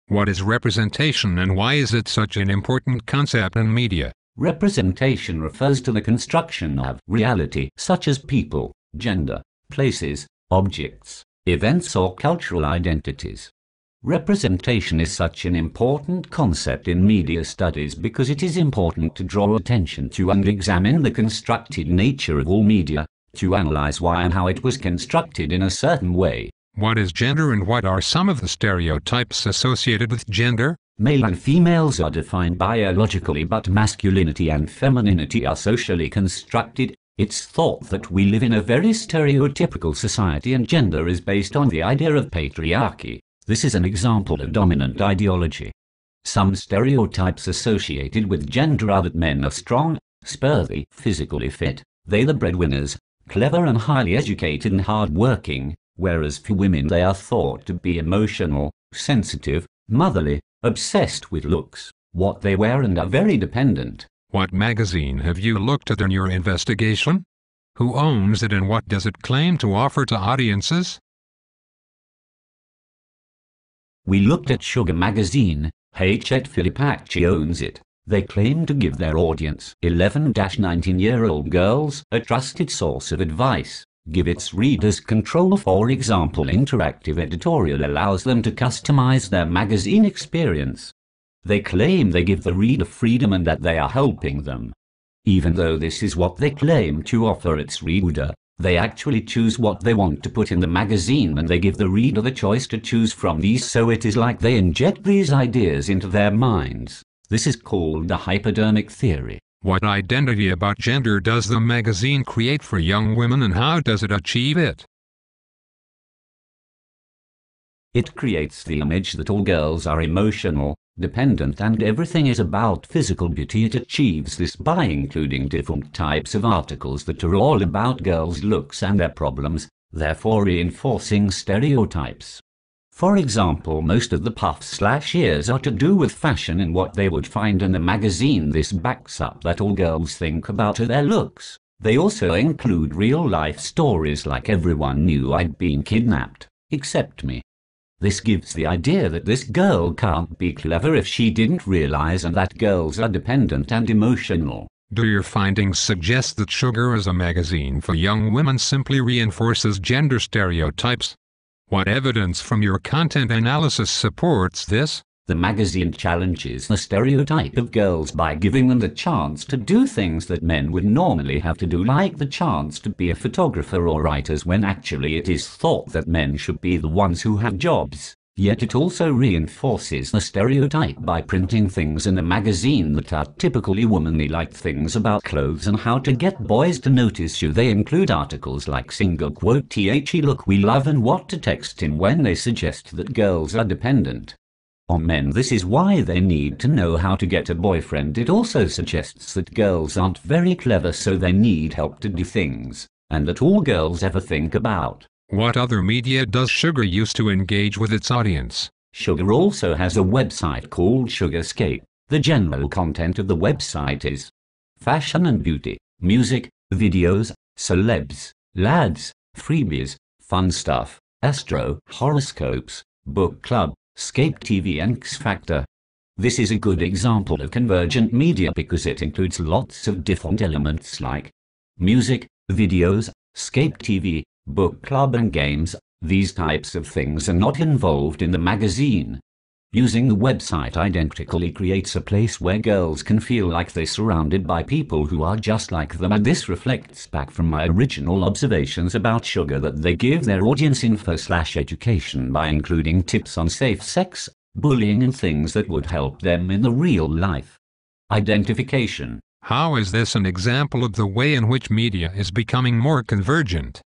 What is representation and why is it such an important concept in media? Representation refers to the construction of reality, such as people, gender, places, objects, events or cultural identities. Representation is such an important concept in media studies because it is important to draw attention to and examine the constructed nature of all media, to analyze why and how it was constructed in a certain way. What is gender and what are some of the stereotypes associated with gender? Male and females are defined biologically, but masculinity and femininity are socially constructed. It's thought that we live in a very stereotypical society and gender is based on the idea of patriarchy. This is an example of dominant ideology. Some stereotypes associated with gender are that men are strong, spurty, physically fit, they the breadwinners, clever and highly educated and hard-working, whereas for women they are thought to be emotional, sensitive, motherly, obsessed with looks, what they wear and are very dependent. What magazine have you looked at in your investigation? Who owns it and what does it claim to offer to audiences? We looked at Sugar magazine. Philipacci owns it. They claim to give their audience, 11-19-year-old girls, a trusted source of advice. Give its readers control. For example, interactive editorial allows them to customize their magazine experience. They claim they give the reader freedom and that they are helping them. Even though this is what they claim to offer its reader, they actually choose what they want to put in the magazine and they give the reader the choice to choose from these, so it is like they inject these ideas into their minds. This is called the hypodermic theory. What identity about gender does the magazine create for young women and how does it achieve it? It creates the image that all girls are emotional, dependent and everything is about physical beauty. It achieves this by including different types of articles that are all about girls' looks and their problems, therefore reinforcing stereotypes. For example, most of the puffs/ears are to do with fashion and what they would find in the magazine. This backs up that all girls think about are their looks. They also include real-life stories like everyone knew I'd been kidnapped, except me. This gives the idea that this girl can't be clever if she didn't realize and that girls are dependent and emotional. Do your findings suggest that Sugar as a magazine for young women simply reinforces gender stereotypes? What evidence from your content analysis supports this? The magazine challenges the stereotype of girls by giving them the chance to do things that men would normally have to do, like the chance to be a photographer or writers, when actually it is thought that men should be the ones who have jobs. Yet it also reinforces the stereotype by printing things in the magazine that are typically womanly, like things about clothes and how to get boys to notice you. They include articles like single quote "The look we love" and what to text in when they suggest that girls are dependent on men. This is why they need to know how to get a boyfriend. It also suggests that girls aren't very clever, so they need help to do things, and that all girls ever think about. What other media does Sugar use to engage with its audience? Sugar also has a website called Sugarscape. The general content of the website is fashion and beauty, music, videos, celebs, lads, freebies, fun stuff, astro, horoscopes, book club, Scape TV and X Factor. This is a good example of convergent media because it includes lots of different elements like music, videos, Scape TV, book club and games. These types of things are not involved in the magazine. Using the website identically creates a place where girls can feel like they're surrounded by people who are just like them, and this reflects back from my original observations about Sugar that they give their audience info/education by including tips on safe sex, bullying and things that would help them in the real life. Identification. How is this an example of the way in which media is becoming more convergent?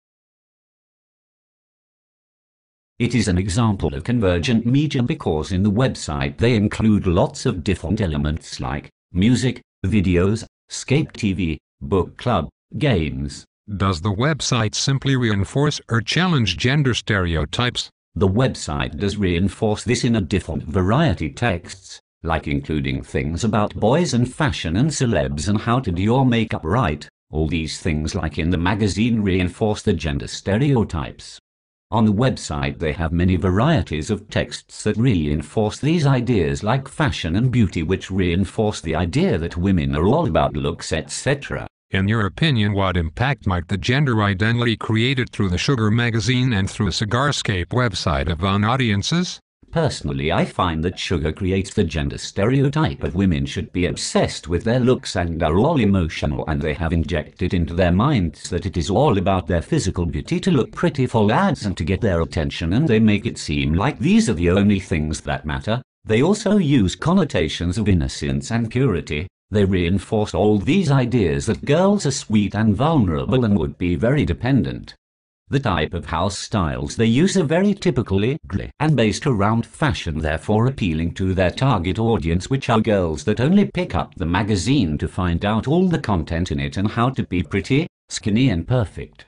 It is an example of convergent media because in the website they include lots of different elements like music, videos, Scape TV, book club, games. Does the website simply reinforce or challenge gender stereotypes? The website does reinforce this in a different variety texts, like including things about boys and fashion and celebs and how to do your makeup right. All these things, like in the magazine, reinforce the gender stereotypes. On the website they have many varieties of texts that reinforce these ideas, like fashion and beauty, which reinforce the idea that women are all about looks, etc. In your opinion, what impact might the gender identity created through the Sugar magazine and through Cigarscape website have on audiences? Personally, I find that Sugar creates the gender stereotype of women should be obsessed with their looks and are all emotional, and they have injected into their minds that it is all about their physical beauty to look pretty for lads and to get their attention, and they make it seem like these are the only things that matter. They also use connotations of innocence and purity. They reinforce all these ideas that girls are sweet and vulnerable and would be very dependent. The type of house styles they use are very typically ugly and based around fashion, therefore appealing to their target audience, which are girls that only pick up the magazine to find out all the content in it and how to be pretty, skinny and perfect.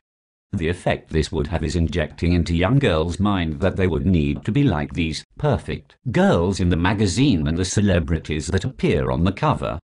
The effect this would have is injecting into young girls' mind that they would need to be like these perfect girls in the magazine and the celebrities that appear on the cover.